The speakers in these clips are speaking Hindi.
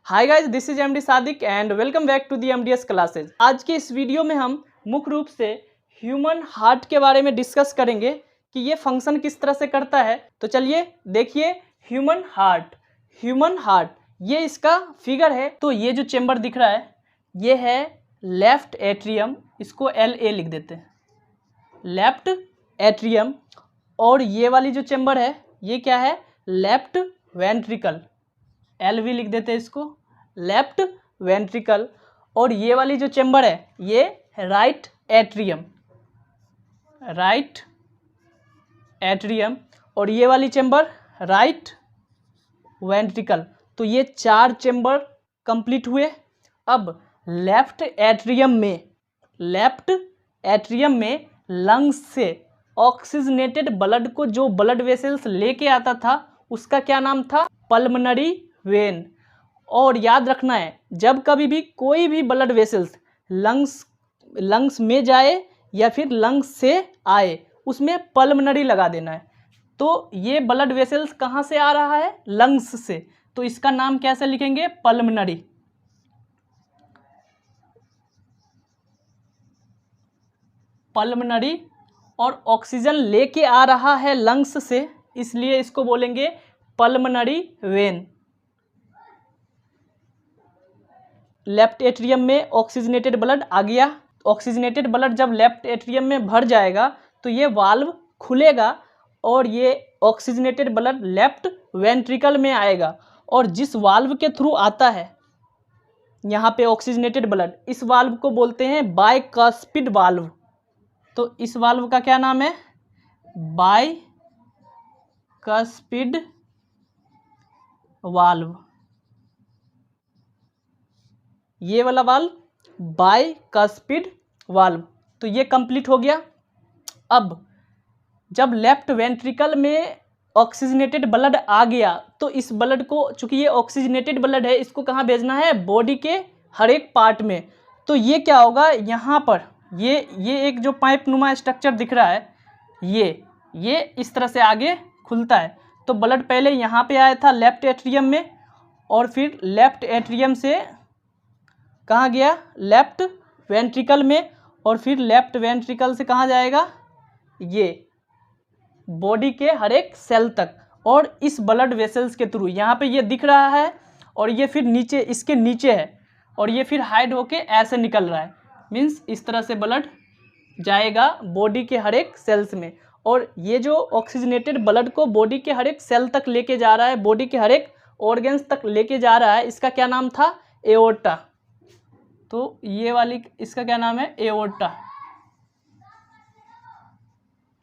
Hi guys, this is MD Sadiq and welcome back to the MDS classes. आज के इस वीडियो में हम मुख्य रूप से ह्यूमन हार्ट के बारे में डिस्कस करेंगे कि ये फंक्शन किस तरह से करता है। तो चलिए देखिए, ह्यूमन हार्ट ये इसका फिगर है। तो ये जो चेम्बर दिख रहा है ये है लेफ्ट एट्रियम, इसको LA लिख देते हैं, लेफ्ट एट्रियम। और ये वाली जो चेम्बर है ये क्या है, लेफ्ट वेंट्रिकल, LV लिख देते हैं इसको, लेफ्ट वेंट्रिकल। और ये वाली जो चेम्बर है ये राइट एट्रियम, और ये वाली चेम्बर राइट वेंट्रिकल। तो ये 4 चेम्बर कंप्लीट हुए। अब लेफ्ट एट्रियम में लंग्स से ऑक्सीजनेटेड ब्लड को जो ब्लड वेसल्स लेके आता था उसका क्या नाम था, पल्मनरी वेन। और याद रखना है, जब कभी भी कोई भी ब्लड वेसल्स लंग्स में जाए या फिर लंग्स से आए उसमें पल्मनरी लगा देना है। तो ये ब्लड वेसल्स कहाँ से आ रहा है, लंग्स से, तो इसका नाम कैसे लिखेंगे, पल्मनरी। और ऑक्सीजन लेके आ रहा है लंग्स से, इसलिए इसको बोलेंगे पल्मनरी वेन। लेफ्ट एट्रियम में ऑक्सीजनेटेड ब्लड आ गया। ऑक्सीजनेटेड ब्लड जब लेफ्ट एट्रियम में भर जाएगा तो ये वाल्व खुलेगा और ये ऑक्सीजनेटेड ब्लड लेफ्ट वेंट्रिकल में आएगा। और जिस वाल्व के थ्रू आता है यहाँ पे ऑक्सीजनेटेड ब्लड, इस वाल्व को बोलते हैं बाइकस्पिड वाल्व। तो इस वाल्व का क्या नाम है, बाइकस्पिड वाल्व। ये वाला वाल्व बाइकस्पिड वाल्व। तो ये कंप्लीट हो गया। अब जब लेफ्ट वेंट्रिकल में ऑक्सीजनेटेड ब्लड आ गया तो इस ब्लड को, चूंकि ये ऑक्सीजनेटेड ब्लड है, इसको कहाँ भेजना है, बॉडी के हर एक पार्ट में। तो ये क्या होगा, यहाँ पर ये एक जो पाइप नुमा स्ट्रक्चर दिख रहा है ये इस तरह से आगे खुलता है। तो ब्लड पहले यहाँ पे आया था लेफ्ट एट्रियम में, और फिर लेफ्ट एट्रियम से कहाँ गया, लेफ्ट वेंट्रिकल में, और फिर लेफ्ट वेंट्रिकल से कहाँ जाएगा, ये बॉडी के हर एक सेल तक। और इस ब्लड वेसल्स के थ्रू यहाँ पे ये दिख रहा है, और ये फिर नीचे, इसके नीचे है, और ये फिर हाइड होके ऐसे निकल रहा है। मीन्स इस तरह से ब्लड जाएगा बॉडी के हर एक सेल्स में। और ये जो ऑक्सीजनेटेड ब्लड को बॉडी के हर एक सेल तक लेके जा रहा है, बॉडी के हर एक ऑर्गन्स तक लेके जा रहा है, इसका क्या नाम था, एओर्टा। तो ये वाली, इसका क्या नाम है, एओर्टा।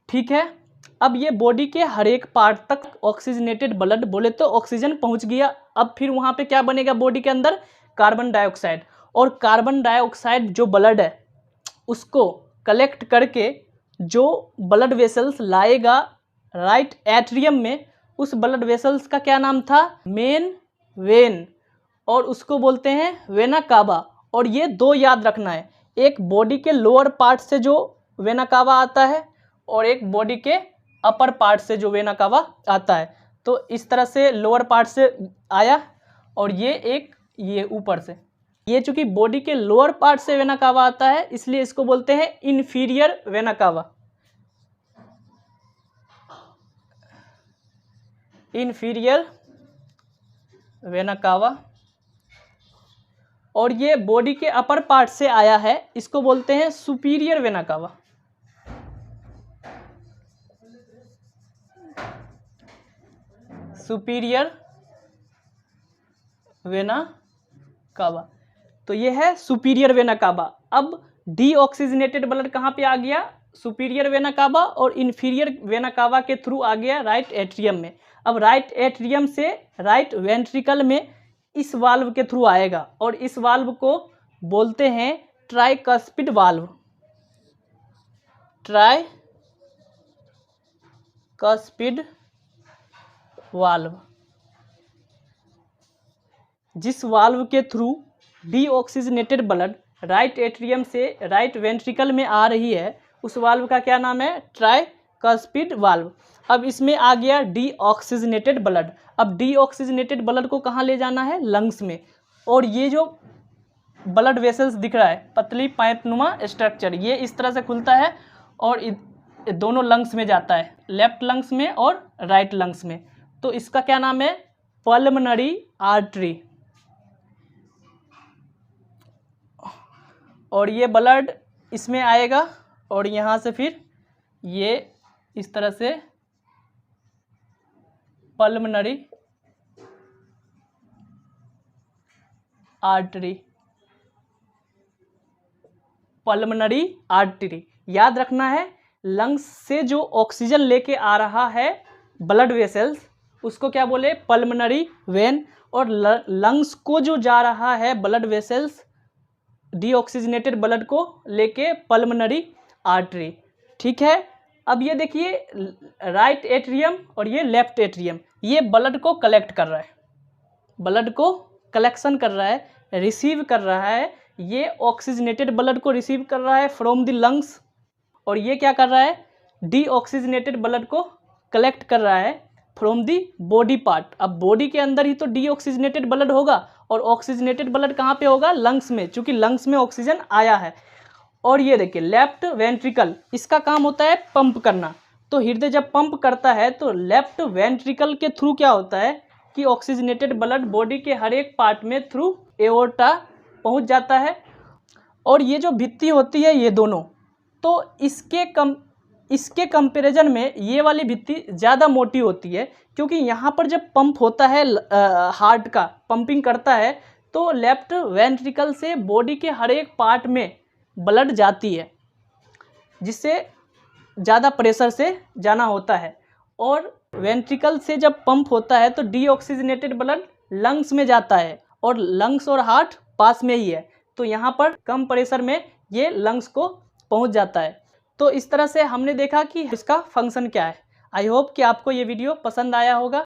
ठीक है। अब ये बॉडी के हर एक पार्ट तक ऑक्सीजनेटेड ब्लड, बोले तो ऑक्सीजन पहुंच गया। अब फिर वहां पे क्या बनेगा बॉडी के अंदर, कार्बन डाइऑक्साइड। और कार्बन डाइऑक्साइड जो ब्लड है उसको कलेक्ट करके जो ब्लड वेसल्स लाएगा राइट एट्रियम में, उस ब्लड वेसल्स का क्या नाम था, मेन वेन, और उसको बोलते हैं वेना कावा। और ये 2 याद रखना है, एक बॉडी के लोअर पार्ट से जो वेना कावा आता है और एक बॉडी के अपर पार्ट से जो वेना कावा आता है। तो इस तरह से लोअर पार्ट से आया, और ये ऊपर से। ये चूंकि बॉडी के लोअर पार्ट से वेना कावा आता है इसलिए इसको बोलते हैं inferior vena cava, inferior vena cava. और ये बॉडी के अपर पार्ट से आया है, इसको बोलते हैं superior vena cava, superior vena cava. तो ये है सुपीरियर वेना कावा। अब डीऑक्सीजनेटेड ब्लड कहाँ पे आ गया, सुपीरियर वेना कावा, और इन्फीरियर वेना कावा के थ्रू आ गया राइट एट्रियम में। अब राइट एट्रियम से राइट वेंट्रिकल में इस वाल्व के थ्रू आएगा, और इस वाल्व को बोलते हैं ट्राइकस्पिड वाल्व, ट्राइकस्पिड वाल्व। जिस वाल्व के through deoxygenated blood right atrium से राइट वेंट्रिकल में आ रही है उस वाल्व का क्या नाम है, ट्राइकस्पिड वाल्व। अब इसमें आ गया डीऑक्सीजनेटेड ब्लड। अब डीऑक्सीजनेटेड ब्लड को कहाँ ले जाना है, लंग्स में। और ये जो ब्लड वेसल्स दिख रहा है पतली पाइपनुमा स्ट्रक्चर, ये इस तरह से खुलता है और दोनों लंग्स में जाता है, लेफ्ट लंग्स में और राइट लंग्स में। तो इसका क्या नाम है? Pulmonary artery. और ये ब्लड इसमें आएगा और यहाँ से फिर ये इस तरह से पल्मोनरी आर्टरी, पल्मोनरी आर्टरी याद रखना है। लंग्स से जो ऑक्सीजन लेके आ रहा है ब्लड वेसल्स उसको क्या बोले? Pulmonary vein. और लंग्स को जो जा रहा है ब्लड वेसल्स डीऑक्सीजनेटेड ब्लड को लेके पल्मोनरी आर्टरी। ठीक है। अब ये देखिए राइट एट्रियम और ये लेफ्ट एट्रियम, ये ब्लड को कलेक्ट कर रहा है, ब्लड को कलेक्शन कर रहा है, रिसीव कर रहा है। ये ऑक्सीजनेटेड ब्लड को रिसीव कर रहा है फ्रॉम द लंग्स और ये क्या कर रहा है? डीऑक्सीजनेटेड ब्लड को कलेक्ट कर रहा है फ्रॉम दी बॉडी पार्ट। अब बॉडी के अंदर ही तो डीऑक्सीजनेटेड ब्लड होगा और ऑक्सीजनेटेड ब्लड कहाँ पे होगा? लंग्स में, क्योंकि लंग्स में ऑक्सीजन आया है। और ये देखिए लेफ्ट वेंट्रिकल, इसका काम होता है पंप करना। तो हृदय जब पंप करता है तो लेफ्ट वेंट्रिकल के थ्रू क्या होता है कि ऑक्सीजनेटेड ब्लड बॉडी के हर एक पार्ट में थ्रू एओर्टा पहुंच जाता है। और ये जो भित्ति होती है ये दोनों, तो इसके कंपैरिजन में ये वाली भित्ति ज़्यादा मोटी होती है, क्योंकि यहाँ पर जब पंप होता है हार्ट का पंपिंग करता है तो लेफ्ट वेंट्रिकल से बॉडी के हर एक पार्ट में ब्लड जाती है, जिससे ज़्यादा प्रेशर से जाना होता है। और वेंट्रिकल से जब पंप होता है तो डीऑक्सीजनेटेड ब्लड लंग्स में जाता है और लंग्स और हार्ट पास में ही है, तो यहाँ पर कम प्रेशर में ये लंग्स को पहुँच जाता है। तो इस तरह से हमने देखा कि इसका फंक्शन क्या है। आई होप कि आपको ये वीडियो पसंद आया होगा।